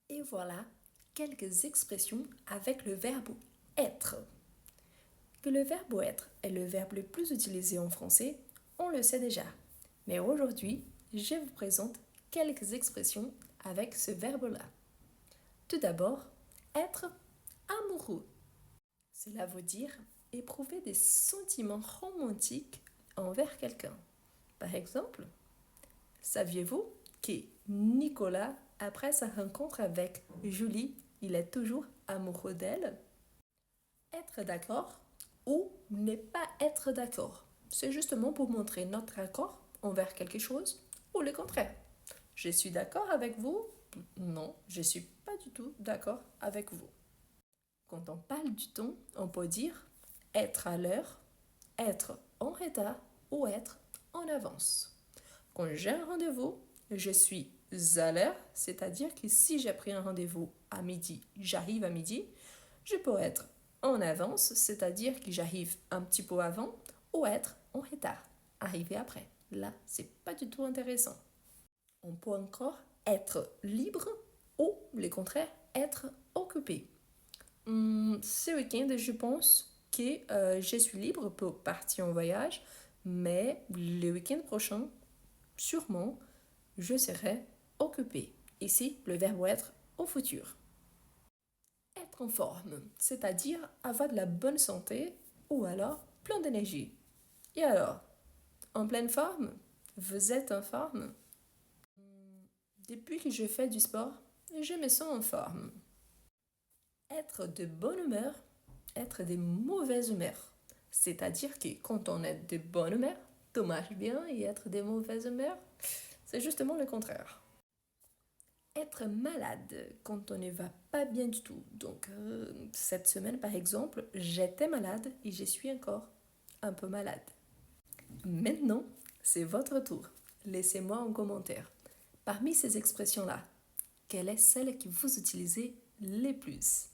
Et voilà quelques expressions avec le verbe être. Que le verbe être est le verbe le plus utilisé en français, on le sait déjà. Mais aujourd'hui, je vous présente quelques expressions avec ce verbe-là. Tout d'abord, être amoureux. Cela veut dire éprouver des sentiments romantiques envers quelqu'un. Par exemple, saviez-vous que Nicolas, après sa rencontre avec Julie, il est toujours amoureux d'elle? Être d'accord ou ne pas être d'accord. C'est justement pour montrer notre accord envers quelque chose ou le contraire. Je suis d'accord avec vous? Non, je ne suis pas du tout d'accord avec vous. Quand on parle du temps, on peut dire être à l'heure, être en retard ou être en avance. Quand j'ai un rendez-vous, je suis à l'heure, c'est-à-dire que si j'ai pris un rendez-vous à midi, j'arrive à midi. Je peux être en avance, c'est-à-dire que j'arrive un petit peu avant, ou être en retard, arriver après. Là, c'est pas du tout intéressant. On peut encore être libre ou, le contraire, être occupé. Ce week-end, je pense que je suis libre pour partir en voyage, mais le week-end prochain, sûrement, je serai occupé. Ici, le verbe être au futur. Être en forme, c'est-à-dire avoir de la bonne santé ou alors plein d'énergie. Et alors, en pleine forme? Vous êtes en forme? Depuis que je fais du sport, je me sens en forme. Être de bonne humeur, être de mauvaise humeur. C'est-à-dire que quand on est de bonne humeur, tout marche bien et être de mauvaise humeur, c'est justement le contraire. Être malade quand on ne va pas bien du tout. Donc, cette semaine, par exemple, j'étais malade et je suis encore un peu malade. Maintenant, c'est votre tour. Laissez-moi en commentaire. Parmi ces expressions-là, quelle est celle que vous utilisez le plus?